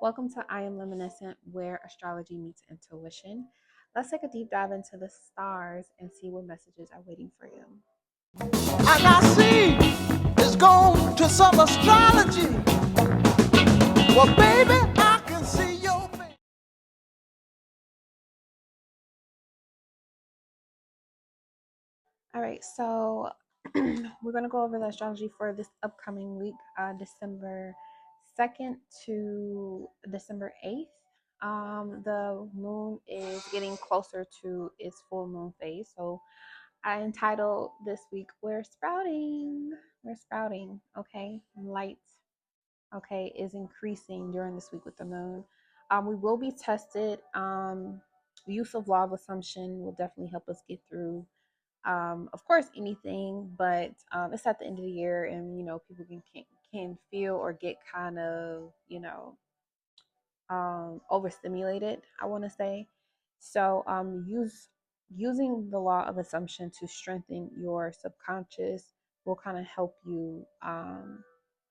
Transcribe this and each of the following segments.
Welcome to I Am Luminescent, where astrology meets intuition. Let's take a deep dive into the stars and see what messages are waiting for you. And I see it's gone to some astrology. Well, baby, I can see your face. All right, so we're going to go over the astrology for this upcoming week, December 2nd to December 8th. The moon is getting closer to its full moon phase. So I entitled this week, We're Sprouting. We're Sprouting. Okay. Light, okay, is increasing during this week with the moon. We will be tested. Use of law of assumption will definitely help us get through of course anything, but it's at the end of the year, and people can feel or get kind of overstimulated, I want to say. So using the law of assumption to strengthen your subconscious will kind of help you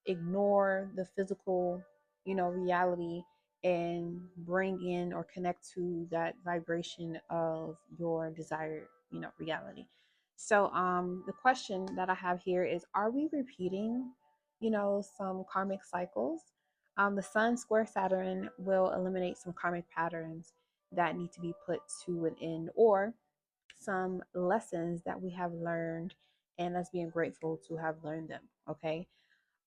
ignore the physical reality and bring in or connect to that vibration of your desired reality. So the question that I have here is, are we repeating some karmic cycles? The sun square Saturn will eliminate some karmic patterns that need to be put to an end, or some lessons that we have learned, and us being grateful to have learned them. Okay.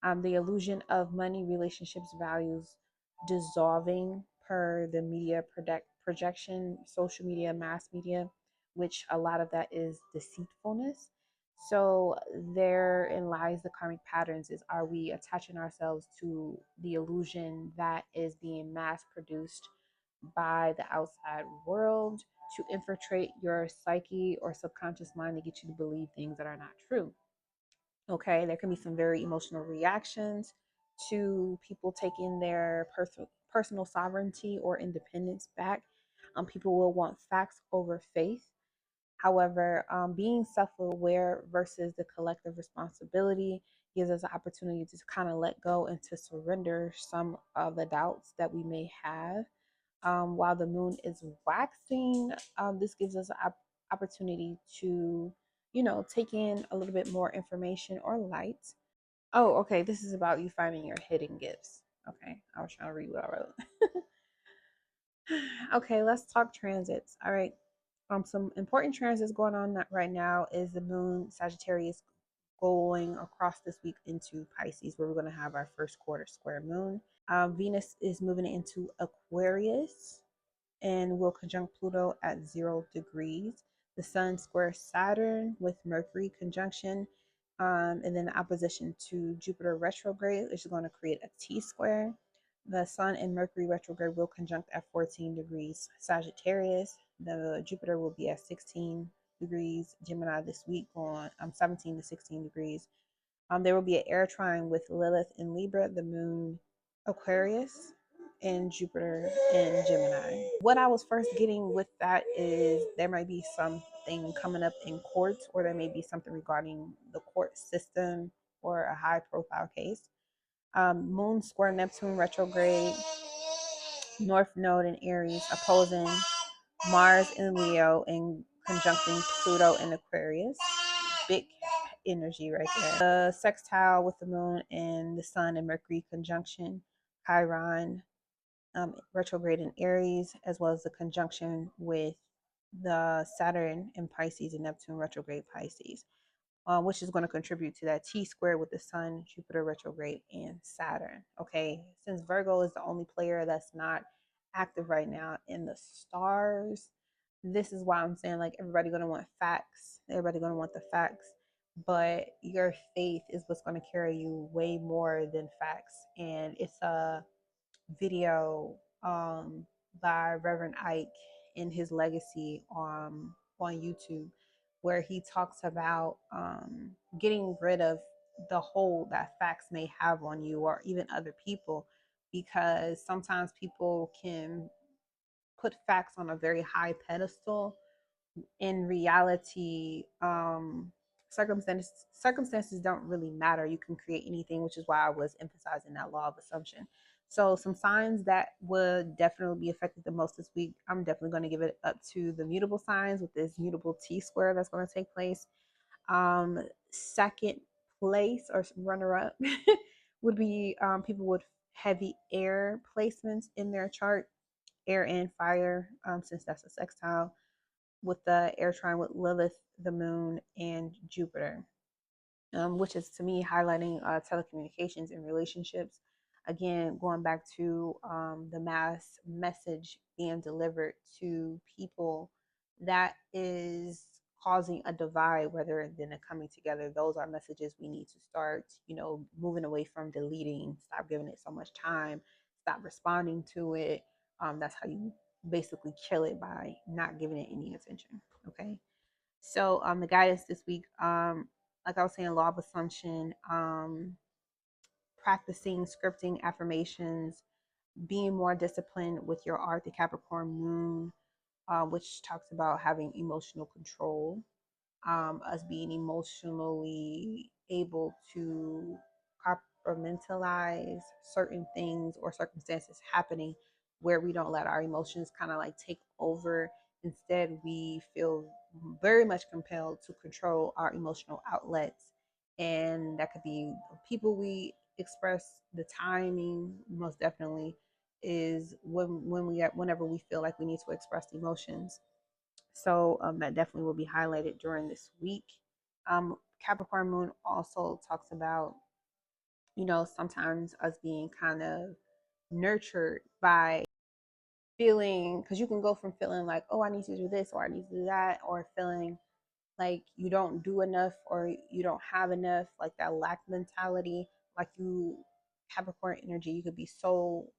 The illusion of money, relationships, values dissolving per the media projection, social media, mass media, which a lot of that is deceitfulness. So therein lies the karmic patterns. Is, are we attaching ourselves to the illusion that is being mass produced by the outside world to infiltrate your psyche or subconscious mind to get you to believe things that are not true? Okay, there can be some very emotional reactions to people taking their personal sovereignty or independence back. People will want facts over faith. However, being self aware versus the collective responsibility gives us an opportunity to kind of let go and to surrender some of the doubts that we may have. While the moon is waxing, this gives us an opportunity to, take in a little bit more information or light. Oh, okay. This is about you finding your hidden gifts. Okay. I was trying to read what I wrote. Okay, let's talk transits. All right. Some important transits going on right now is the moon Sagittarius going across this week into Pisces, where we're going to have our first quarter square moon. Venus is moving into Aquarius and will conjunct Pluto at 0 degrees. The Sun squares Saturn with Mercury conjunction, and then the opposition to Jupiter retrograde, which is going to create a T square. The Sun and Mercury retrograde will conjunct at 14 degrees Sagittarius. The Jupiter will be at 16 degrees Gemini this week, on 17 to 16 degrees. There will be an air trine with Lilith in Libra, the moon Aquarius, and Jupiter in Gemini. What I was first getting with that is there might be something coming up in court, or there may be something regarding the court system or a high profile case. Moon square Neptune retrograde, North Node in Aries opposing Mars in Leo and conjuncting Pluto in Aquarius. Big energy right there. The sextile with the moon and the sun and Mercury conjunction, Chiron retrograde in Aries, as well as the conjunction with the Saturn in Pisces and Neptune retrograde Pisces, which is going to contribute to that T square with the Sun, Jupiter retrograde, and Saturn. Okay, since Virgo is the only player that's not active right now in the stars, this is why I'm saying, like, everybody going to want facts. Everybody going to want the facts. But your faith is what's going to carry you way more than facts. And it's a video by Reverend Ike in his legacy on YouTube, where he talks about getting rid of the hold that facts may have on you or even other people, because sometimes people can put facts on a very high pedestal. In reality, circumstances don't really matter. You can create anything, which is why I was emphasizing that law of assumption. So some signs that would definitely be affected the most this week, I'm definitely going to give it up to the mutable signs with this mutable T square that's going to take place. Second place or runner up would be people with heavy air placements in their chart, air and fire, since that's a sextile with the air trine with Lilith, the moon, and Jupiter, which is to me highlighting telecommunications and relationships. Again, going back to the mass message being delivered to people that is causing a divide rather than a coming together. Those are messages we need to start, moving away from deleting, stop giving it so much time, stop responding to it. That's how you basically kill it, by not giving it any attention. Okay. So the guidance this week, like I was saying, law of assumption, practicing scripting affirmations, being more disciplined with your art, the Capricorn moon, which talks about having emotional control, us being emotionally able to compartmentalize certain things or circumstances happening where we don't let our emotions kind of like take over. Instead, we feel very much compelled to control our emotional outlets. And that could be people we express, the timing, most definitely is whenever we feel like we need to express emotions. So that definitely will be highlighted during this week. Capricorn moon also talks about, sometimes us being kind of nurtured by feeling, because you can go from feeling like, oh, I need to do this or I need to do that, or feeling like you don't do enough or you don't have enough, like that lack mentality. Like you, Capricorn energy, you could be so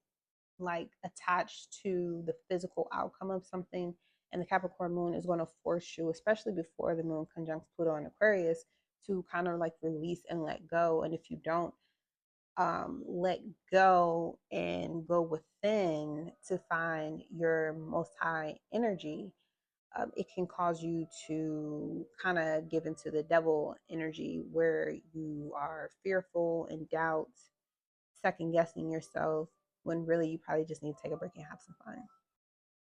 like attached to the physical outcome of something, and the Capricorn moon is going to force you, especially before the moon conjuncts Pluto in Aquarius, to kind of like release and let go. And if you don't let go and go within to find your most high energy, it can cause you to kind of give into the devil energy where you are fearful and doubt, second guessing yourself, when really you probably just need to take a break and have some fun.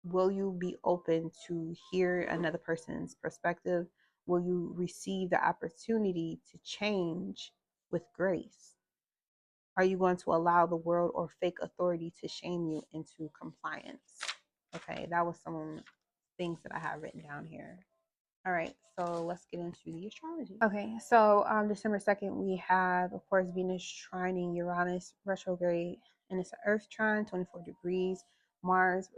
Will you be open to hear another person's perspective? Will you receive the opportunity to change with grace? Are you going to allow the world or fake authority to shame you into compliance? Okay, that was some things that I have written down here. All right, so let's get into the astrology. Okay, so December 2nd, we have, of course, Venus trining Uranus retrograde, and it's an Earth trine, 24 degrees. Mars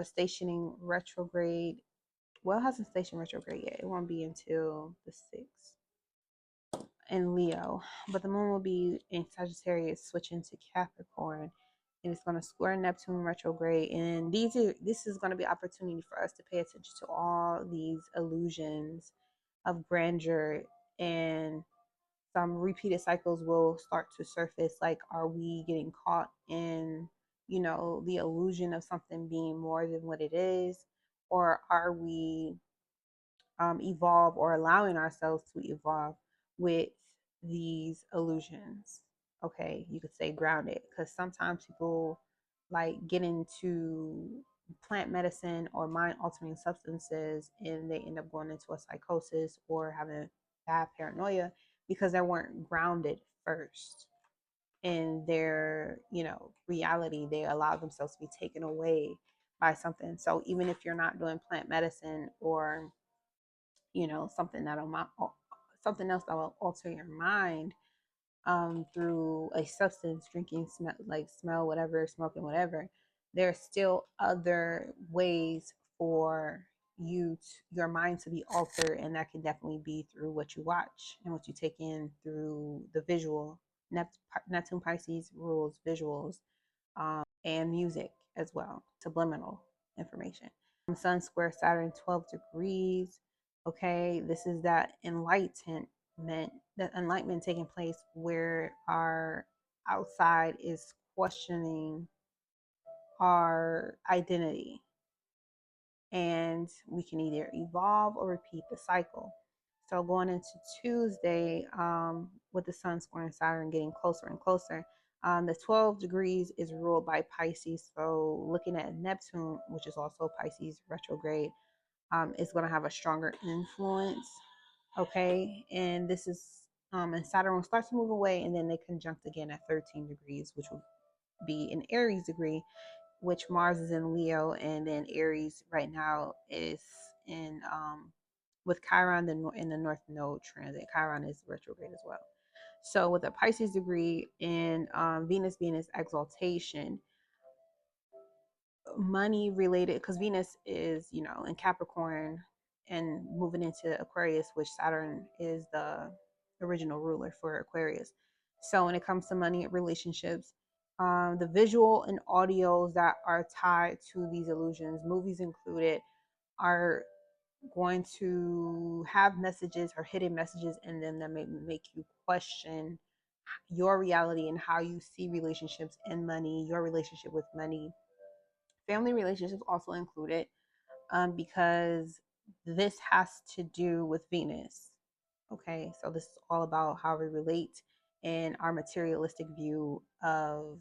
stationing retrograde. Well, it hasn't stationed retrograde yet. It won't be until the 6th in Leo, but the moon will be in Sagittarius, switching to Capricorn, and it's going to square Neptune retrograde. And this is going to be an opportunity for us to pay attention to all these illusions of grandeur, and some repeated cycles will start to surface. Like, are we getting caught in, the illusion of something being more than what it is, or are we evolve or allowing ourselves to evolve with these illusions? Okay, you could say grounded, because sometimes people like get into plant medicine or mind altering substances and they end up going into a psychosis or having bad paranoia because they weren't grounded first in their reality. They allow themselves to be taken away by something. So even if you're not doing plant medicine or something else that will alter your mind, through a substance, drinking, smell, whatever, smoking, whatever, there's still other ways for your mind to be altered, and that can definitely be through what you watch and what you take in through the visual. Neptune Pisces rules visuals, and music as well, subliminal information. Sun square Saturn, 12 degrees. Okay, this is that enlightenment taking place where our outside is questioning our identity, and we can either evolve or repeat the cycle. So going into Tuesday, with the sun squaring Saturn getting closer and closer, The 12 degrees is ruled by Pisces. So looking at Neptune, which is also Pisces retrograde, is going to have a stronger influence. Okay. And this is, and Saturn will start to move away, and then they conjunct again at 13 degrees, which will be an Aries degree, which Mars is in Leo, and then Aries right now is in with Chiron in the North Node transit. Chiron is retrograde as well. So with a Pisces degree and Venus being its exaltation, money related, because Venus is, you know, in Capricorn and moving into Aquarius, which Saturn is the original ruler for Aquarius. So when it comes to money relationships, the visual and audios that are tied to these illusions, movies included, are going to have messages or hidden messages in them that may make you question your reality and how you see relationships and money, your relationship with money. Family relationships also included, because this has to do with Venus. Okay, so this is all about how we relate and our materialistic view of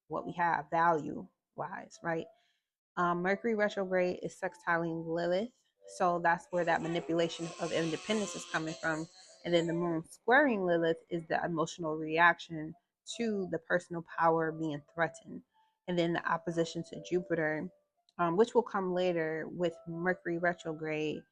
what we have value wise, right? Mercury retrograde is sextiling Lilith. So that's where that manipulation of independence is coming from. And then the moon squaring Lilith is the emotional reaction to the personal power being threatened. And then the opposition to Jupiter, which will come later with Mercury retrograde,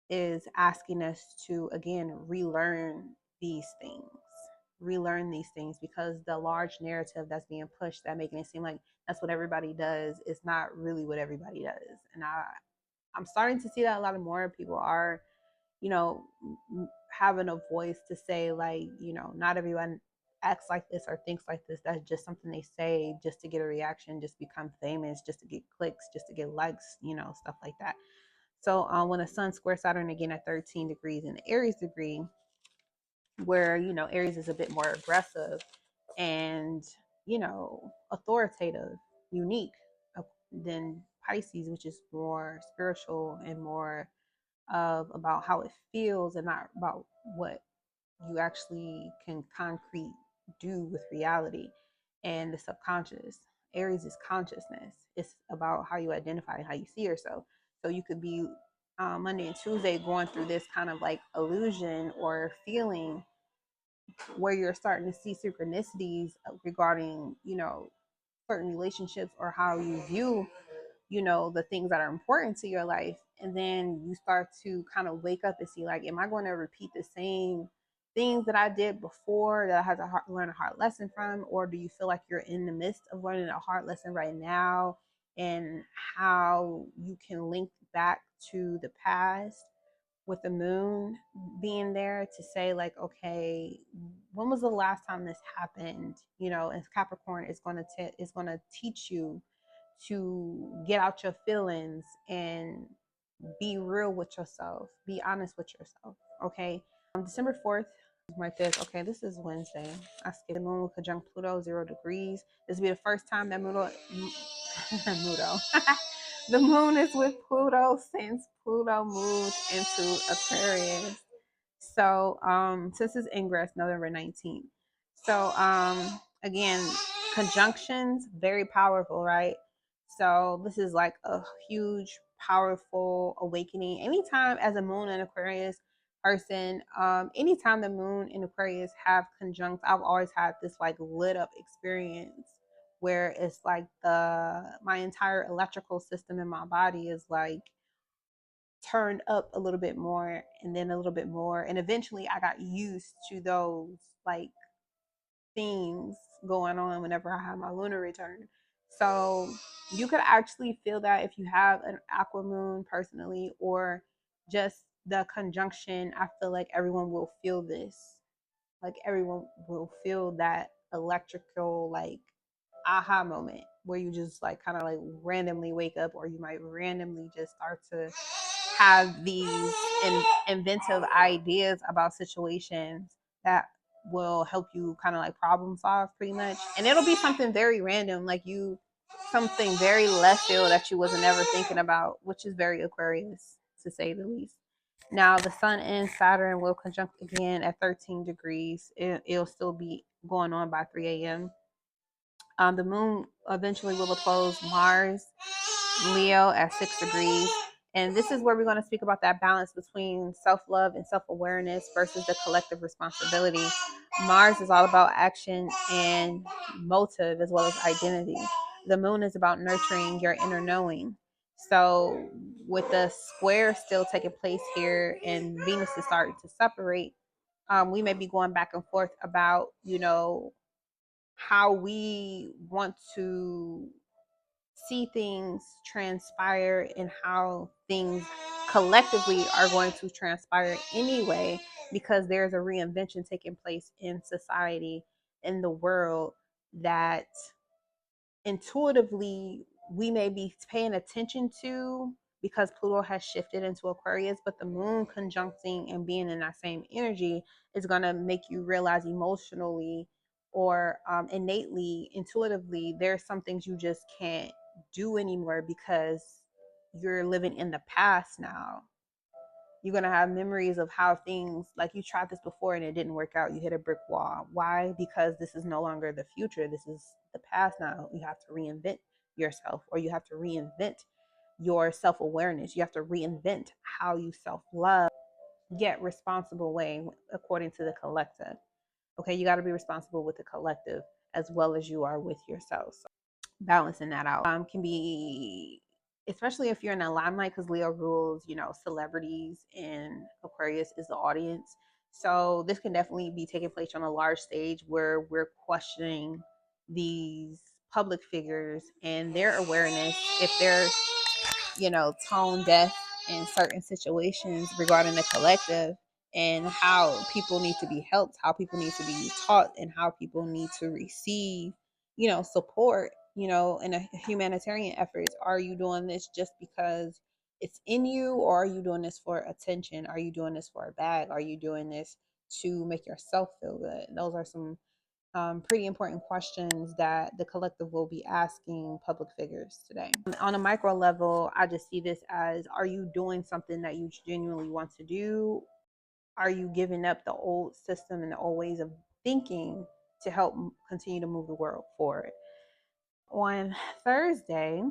is asking us to, again, relearn these things, because the large narrative that's being pushed, that making it seem like that's what everybody does, is not really what everybody does. And I'm starting to see that a lot of more people are, you know, having a voice to say, like, you know, not everyone acts like this or thinks like this. That's just something they say just to get a reaction, just become famous, just to get clicks, just to get likes, you know, stuff like that. So when the sun squares Saturn again at 13 degrees in the Aries degree, where, you know, Aries is a bit more aggressive and, you know, authoritative, unique, than Pisces, which is more spiritual and more of about how it feels and not about what you actually can concrete do with reality and the subconscious. Aries is consciousness. It's about how you identify and how you see yourself. So you could be Monday and Tuesday going through this kind of like illusion or feeling where you're starting to see synchronicities regarding, you know, certain relationships or how you view, you know, the things that are important to your life. And then you start to kind of wake up and see, like, am I going to repeat the same things that I did before that I had to learn a hard lesson from? Or do you feel like you're in the midst of learning a hard lesson right now, and how you can link back to the past with the moon being there to say, like, okay, when was the last time this happened? You know, and Capricorn is going to teach you to get out your feelings and be real with yourself, be honest with yourself. Okay. December 4th, right this. Okay, this is Wednesday. I skipped. The moon will conjunct Pluto 0 degrees. This will be the first time that Mudo. The moon is with Pluto since Pluto moved into Aquarius. So since its ingress November 19th. So again, conjunctions, very powerful, right? So this is like a huge, powerful awakening. Anytime as a moon in Aquarius person, anytime the moon in Aquarius have conjunct, I've always had this like lit up experience where it's like my entire electrical system in my body is like turned up a little bit more and then a little bit more, and eventually I got used to those like things going on whenever I have my lunar return. So you could actually feel that if you have an aqua moon personally, or just the conjunction. I feel like everyone will feel this, like everyone will feel that electrical like aha moment where you just like kind of like randomly wake up, or you might randomly just start to have these inventive ideas about situations that will help you kind of like problem solve pretty much. And it'll be something very random, like something very left field that you wasn't ever thinking about, which is very Aquarius to say the least. Now the sun and Saturn will conjunct again at 13 degrees. It'll still be going on by 3 a.m. The moon eventually will oppose Mars, Leo at 6 degrees. And this is where we're going to speak about that balance between self love and self awareness versus the collective responsibility. Mars is all about action and motive as well as identity. The moon is about nurturing your inner knowing. So, with the square still taking place here and Venus is starting to separate, we may be going back and forth about, how we want to see things transpire and how things collectively are going to transpire anyway, because there's a reinvention taking place in society, in the world, that intuitively we may be paying attention to because Pluto has shifted into Aquarius, but the moon conjuncting and being in that same energy is going to make you realize emotionally or innately, intuitively, there's some things you just can't do anymore because you're living in the past now. You're going to have memories of how things, like you tried this before and it didn't work out. You hit a brick wall. Why? Because this is no longer the future. This is the past now. You have to reinvent yourself, or you have to reinvent your self awareness. You have to reinvent how you self love, get responsible way according to the collective. Okay, you got to be responsible with the collective as well as you are with yourself. So balancing that out can be, especially if you're in the limelight, because Leo rules, celebrities, and Aquarius is the audience. So this can definitely be taking place on a large stage where we're questioning these public figures and their awareness, if they're, tone deaf in certain situations regarding the collective, and how people need to be helped, how people need to be taught, and how people need to receive, support, in a humanitarian efforts. Are you doing this just because it's in you, or are you doing this for attention? Are you doing this for a bag? Are you doing this to make yourself feel good? Those are some pretty important questions that the collective will be asking public figures today. On a micro level, I just see this as, are you doing something that you genuinely want to do? Are you giving up the old system and the old ways of thinking to help continue to move the world forward? On Thursday,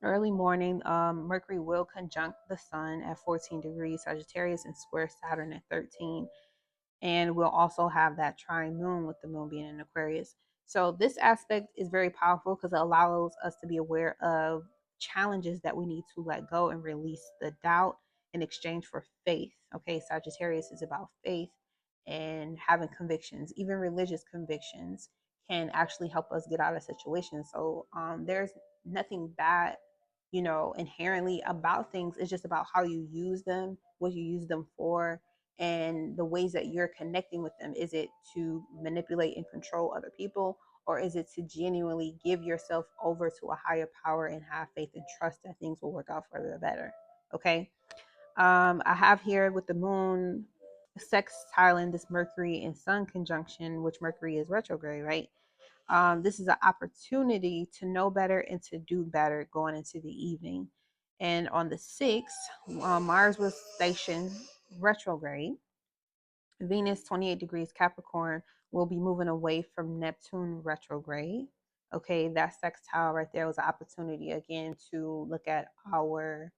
early morning, Mercury will conjunct the sun at 14 degrees Sagittarius and square Saturn at 13. And we'll also have that trine moon with the moon being in Aquarius. So this aspect is very powerful because it allows us to be aware of challenges that we need to let go and release the doubt in exchange for faith. Okay, Sagittarius is about faith and having convictions. Even religious convictions can actually help us get out of situations. So there's nothing bad, inherently about things. It's just about how you use them, what you use them for, and the ways that you're connecting with them. Is it to manipulate and control other people, or is it to genuinely give yourself over to a higher power and have faith and trust that things will work out for the better? Okay. I have here with the moon sextiling this Mercury and Sun conjunction, which Mercury is retrograde, right? This is an opportunity to know better and to do better going into the evening. And on the 6th, Mars was stationed retrograde. Venus, 28 degrees Capricorn, will be moving away from Neptune retrograde. Okay, that sextile right there was an opportunity again to look at our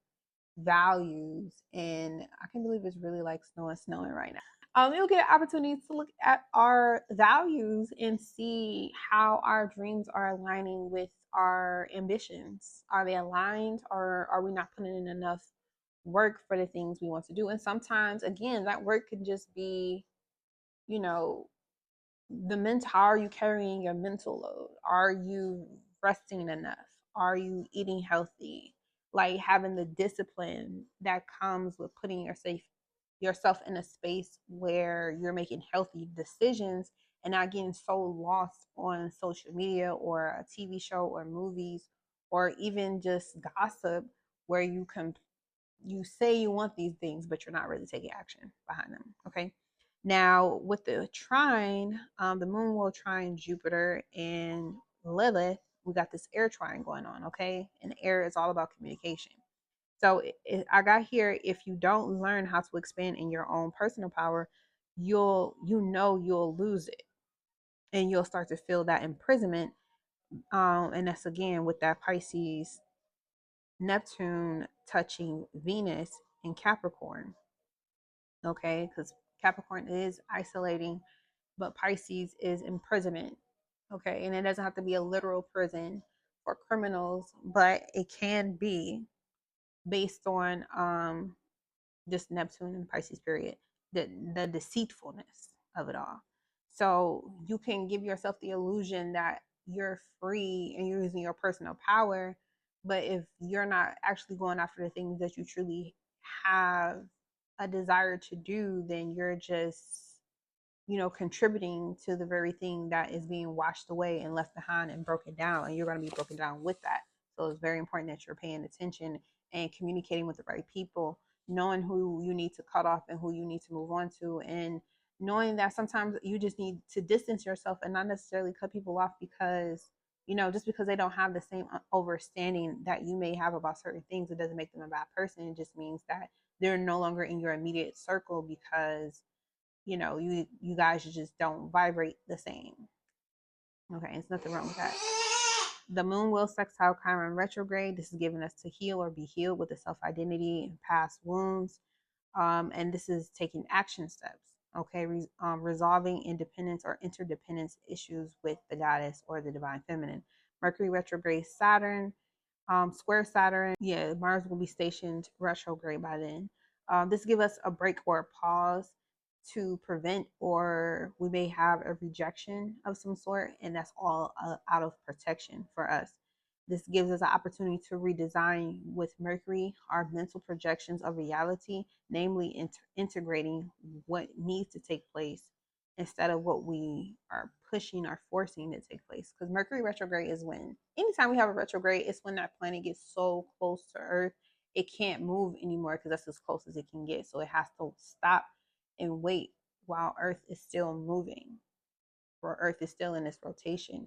values. And I can't believe it's really like snowing right now. You'll get an opportunity to look at our values and see how our dreams are aligning with our ambitions. Are they aligned, or are we not putting in enough work for the things we want to do? And sometimes, again, that work can just be, you know, the mental. How are you carrying your mental load? Are you resting enough? Are you eating healthy? Like having the discipline that comes with putting yourself in a space where you're making healthy decisions and not getting so lost on social media or a TV show or movies or even just gossip, where you say you want these things but you're not really taking action behind them. Okay, now with the trine, the moon will trine Jupiter and Lilith. We got this air trine going on. Okay, and air is all about communication. So I got here, if you don't learn how to expand in your own personal power, you'll lose it. and you'll start to feel that imprisonment. And that's again with that Pisces Neptune touching Venus in Capricorn. Okay, because Capricorn is isolating, but Pisces is imprisonment. Okay, and it doesn't have to be a literal prison for criminals, but it can be based on just Neptune and Pisces period, the deceitfulness of it all. So you can give yourself the illusion that you're free and you're using your personal power, but if you're not actually going after the things that you truly have a desire to do, then you're just, contributing to the very thing that is being washed away and left behind and broken down, and you're going to be broken down with that. So it's very important that you're paying attention and communicating with the right people, knowing who you need to cut off and who you need to move on to, and knowing that sometimes you just need to distance yourself and not necessarily cut people off because, just because they don't have the same understanding that you may have about certain things, it doesn't make them a bad person. It just means that they're no longer in your immediate circle because you guys just don't vibrate the same. Okay, there's nothing wrong with that. The moon will sextile Chiron retrograde. This is giving us to heal or be healed with the self-identity and past wounds. And this is taking action steps. Okay, resolving independence or interdependence issues with the goddess or the divine feminine. Mercury retrograde Saturn, square Saturn. Yeah, Mars will be stationed retrograde by then. This gives us a break or a pause to prevent, or we may have a rejection of some sort, and that's all out of protection for us. This gives us an opportunity to redesign with Mercury our mental projections of reality, namely integrating what needs to take place instead of what we are pushing or forcing to take place. Because Mercury retrograde is when, anytime we have a retrograde, it's when that planet gets so close to Earth, it can't move anymore because that's as close as it can get. So it has to stop and wait while Earth is still moving, or Earth is still in its rotation.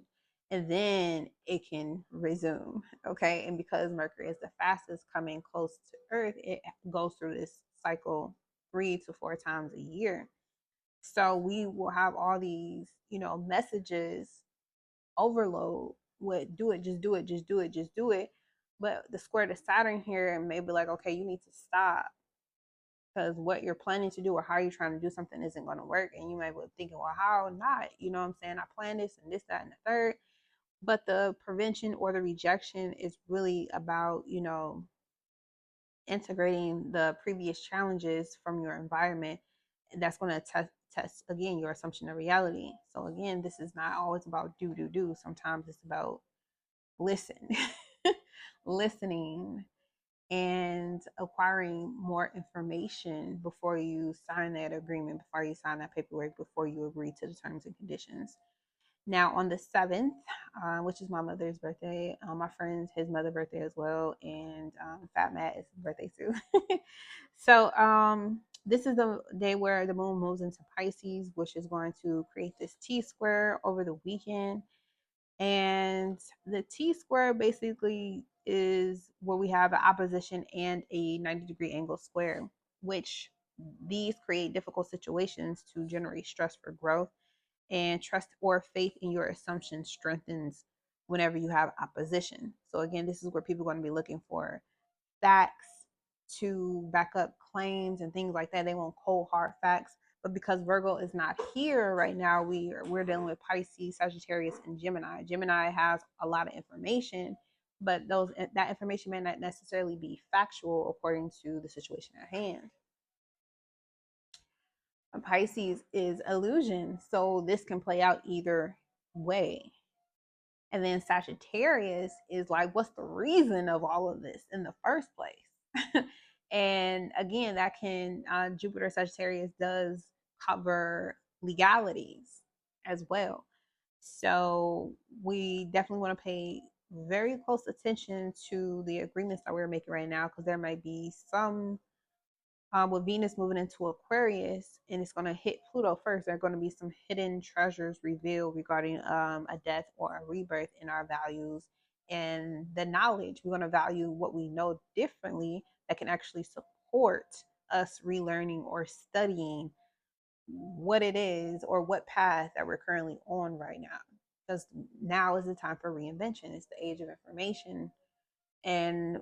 And then it can resume. Okay. And because Mercury is the fastest coming close to Earth, it goes through this cycle 3 to 4 times a year. So we will have all these, messages overload with do it, just do it, just do it, just do it. But the square to Saturn here may be like, okay, you need to stop because what you're planning to do or how you're trying to do something isn't going to work. And you might be thinking, well, how not? You know what I'm saying? I planned this and this, that, and the third. But the prevention or the rejection is really about, integrating the previous challenges from your environment. And that's going to test again your assumption of reality. So again, this is not always about do. Sometimes it's about listen, listening, and acquiring more information before you sign that agreement, before you sign that paperwork, before you agree to the terms and conditions. Now, on the 7th, which is my mother's birthday, my friend's his mother's birthday as well, and Fat Matt is his birthday too. So, this is the day where the moon moves into Pisces, which is going to create this T square over the weekend. And the T square basically is where we have an opposition and a 90-degree angle square, which these create difficult situations to generate stress for growth, and trust or faith in your assumption strengthens whenever you have opposition. So again, this is where people are going to be looking for facts to back up claims and things like that. They want cold hard facts. But because Virgo is not here right now, we're dealing with Pisces, Sagittarius, and Gemini. Gemini has a lot of information, but that information may not necessarily be factual according to the situation at hand. Pisces is illusion, so this can play out either way. And then Sagittarius is like, what's the reason of all of this in the first place? And again, that can, Jupiter Sagittarius does cover legalities as well. So we definitely want to pay very close attention to the agreements that we're making right now, because there might be some, with Venus moving into Aquarius, and it's going to hit Pluto first, there are going to be some hidden treasures revealed regarding a death or a rebirth in our values and the knowledge. We're going to value what we know differently that can actually support us relearning or studying what it is or what path that we're currently on right now. Because now is the time for reinvention. It's the age of information, and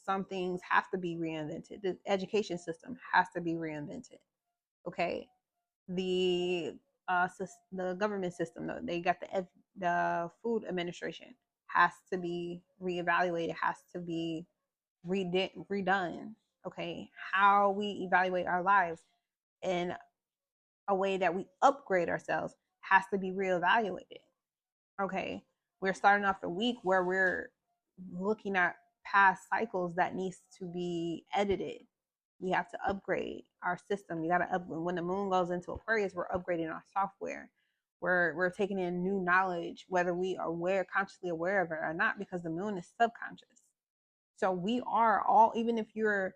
some things have to be reinvented. The education system has to be reinvented. Okay, the the government system, though, they got the food administration has to be reevaluated, has to be redone. Okay, how we evaluate our lives in a way that we upgrade ourselves has to be reevaluated. Okay, we're starting off the week where we're looking at past cycles that needs to be edited. We have to upgrade our system. You got to upgrade. When the moon goes into Aquarius, we're upgrading our software. We're taking in new knowledge, whether we are consciously aware of it or not, because the moon is subconscious. So we are all, even if you're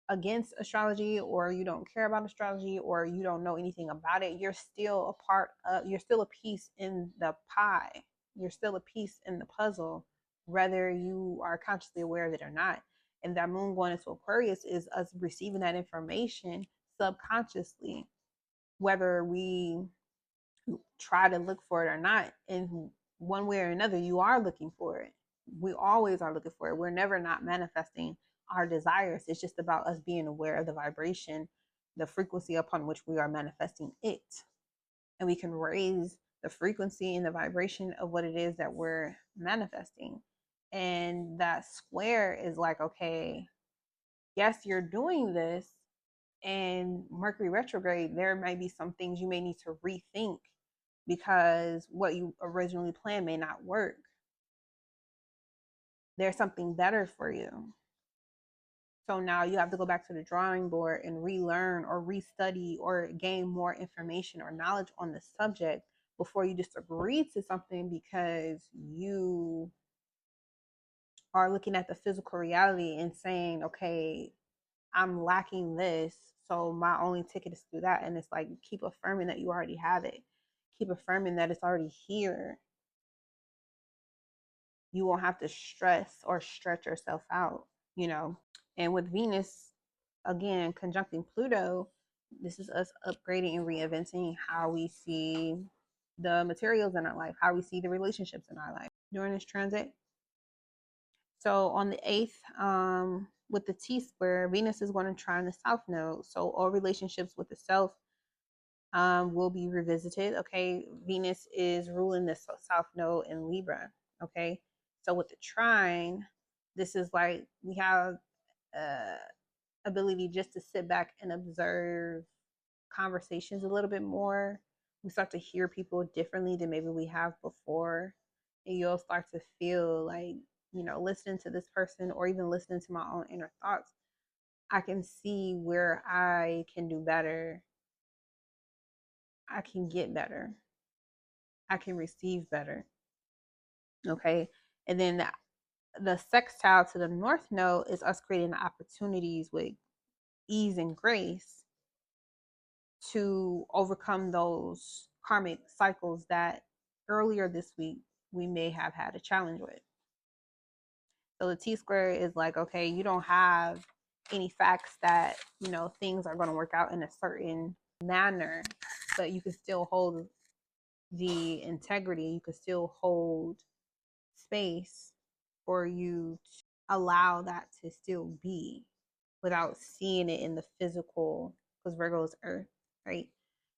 against astrology or you don't care about astrology or you don't know anything about it, you're still a part of, you're still a piece in the pie. You're still a piece in the puzzle, whether you are consciously aware of it or not. And that moon going into Aquarius is us receiving that information subconsciously, whether we try to look for it or not. In one way or another, you are looking for it. We always are looking for it. We're never not manifesting our desires. It's just about us being aware of the vibration, the frequency upon which we are manifesting it. And we can raise the frequency and the vibration of what it is that we're manifesting. And that square is like, okay, yes, you're doing this. And Mercury retrograde, there might be some things you may need to rethink because what you originally planned may not work. There's something better for you. So now you have to go back to the drawing board and relearn or restudy or gain more information or knowledge on the subject before you just agree to something because you are looking at the physical reality and saying, okay, I'm lacking this, so my only ticket is through that. And it's like, keep affirming that you already have it. Keep affirming that it's already here. You won't have to stress or stretch yourself out, you know. And with Venus, again, conjuncting Pluto, this is us upgrading and reinventing how we see the materials in our life, how we see the relationships in our life during this transit. So on the 8th, with the T square, Venus is going to trine the South Node. So all relationships with the Self will be revisited. Okay, Venus is ruling the South Node in Libra. Okay, so with the trine, this is like we have ability just to sit back and observe conversations a little bit more. We start to hear people differently than maybe we have before. And you'll start to feel like, you know, listening to this person or even listening to my own inner thoughts, I can see where I can do better. I can get better. I can receive better. Okay. And then the sextile to the North Node is us creating the opportunities with ease and grace to overcome those karmic cycles that earlier this week we may have had a challenge with. So the T square is like, okay, you don't have any facts that, you know, things are going to work out in a certain manner, but you can still hold the integrity, you can still hold space for you to allow that to still be without seeing it in the physical, because Virgo is earth, right?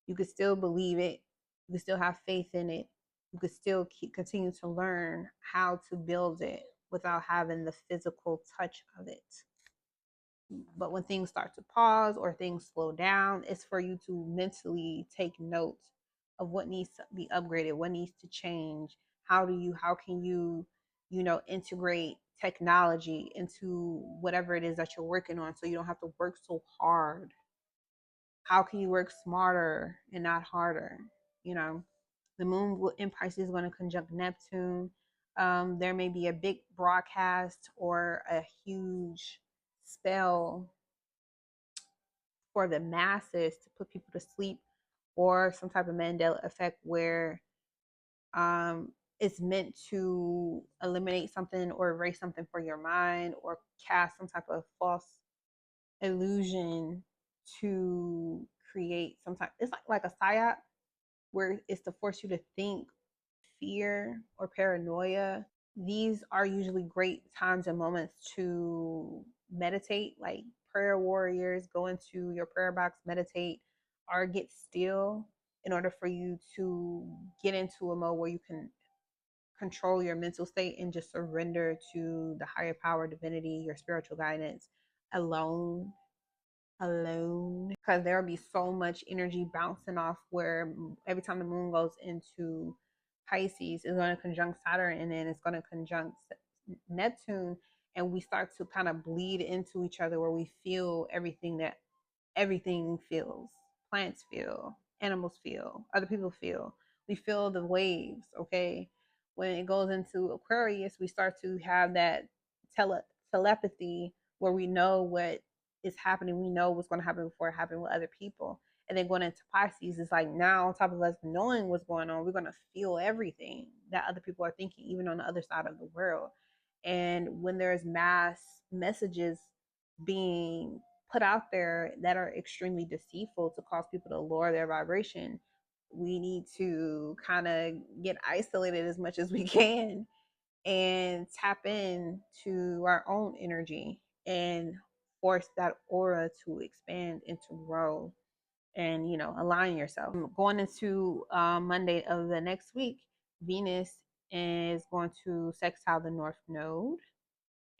You could still believe it, you could still have faith in it, you could still continue to learn how to build it without having the physical touch of it. But when things start to pause or things slow down, it's for you to mentally take note of what needs to be upgraded, what needs to change. How can you, you know, integrate technology into whatever it is that you're working on so you don't have to work so hard? How can you work smarter and not harder? You know, the moon in Pisces is going to conjunct Neptune. There may be a big broadcast or a huge spell for the masses to put people to sleep, or some type of Mandela effect where it's meant to eliminate something or erase something for your mind or cast some type of false illusion to create sometimes it's like a psyop where it's to force you to think fear or paranoia. These are usually great times and moments to meditate, like prayer warriors, go into your prayer box, meditate, or get still in order for you to get into a mode where you can control your mental state and just surrender to the higher power, divinity, your spiritual guidance alone. Because there will be so much energy bouncing off where every time the moon goes into Pisces, it's going to conjunct Saturn and then it's going to conjunct Neptune, and we start to kind of bleed into each other where we feel everything that everything feels. Plants feel, animals feel, other people feel. We feel the waves, okay? When it goes into Aquarius, we start to have that telepathy where we know what is happening. We know what's going to happen before it happens with other people. And then going into Pisces, it's like now on top of us knowing what's going on, we're going to feel everything that other people are thinking, even on the other side of the world. And when there's mass messages being put out there that are extremely deceitful to cause people to lower their vibration, we need to kind of get isolated as much as we can and tap in to our own energy and force that aura to expand and to grow and align yourself. Going into Monday of the next week, Venus is going to sextile the North Node,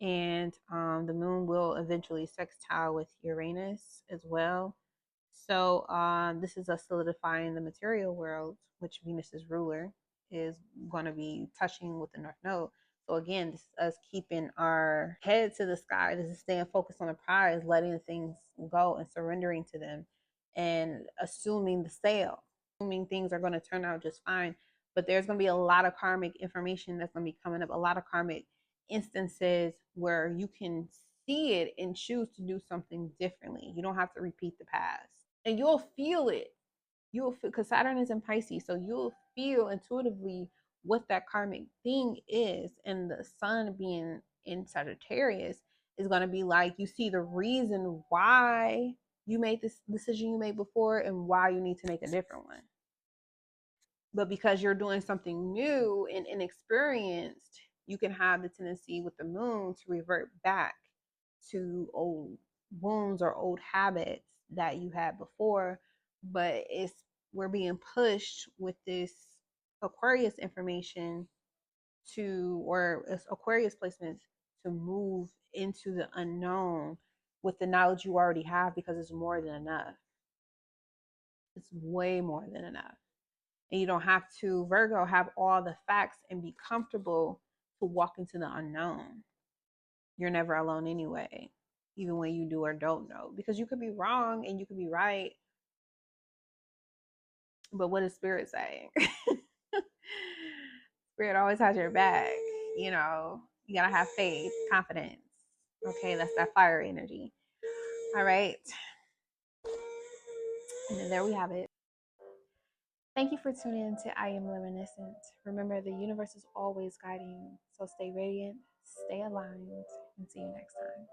and the moon will eventually sextile with Uranus as well. So this is us solidifying the material world, which Venus's ruler is going to be touching with the North Node. So again, this is us keeping our head to the sky. This is staying focused on the prize, letting things go and surrendering to them, and assuming the sale, assuming things are going to turn out just fine. But there's going to be a lot of karmic information that's going to be coming up, a lot of karmic instances where you can see it and choose to do something differently. You don't have to repeat the past. And you'll feel it. You'll feel, because Saturn is in Pisces, so you'll feel intuitively what that karmic thing is. And the sun being in Sagittarius is going to be like, you see the reason why you made this decision you made before and why you need to make a different one. But because you're doing something new and inexperienced, you can have the tendency with the moon to revert back to old wounds or old habits that you had before. But we're being pushed with this Aquarius information or Aquarius placements to move into the unknown with the knowledge you already have, because it's more than enough. It's way more than enough. And you don't have to, Virgo, have all the facts and be comfortable to walk into the unknown. You're never alone anyway, even when you do or don't know, because you could be wrong and you could be right. But what is Spirit saying? Spirit always has your back. You gotta have faith, confidence. Okay, that's that fire energy. All right. And then there we have it. Thank you for tuning in to I Am Reminiscent. Remember, the universe is always guiding you. So stay radiant, stay aligned, and see you next time.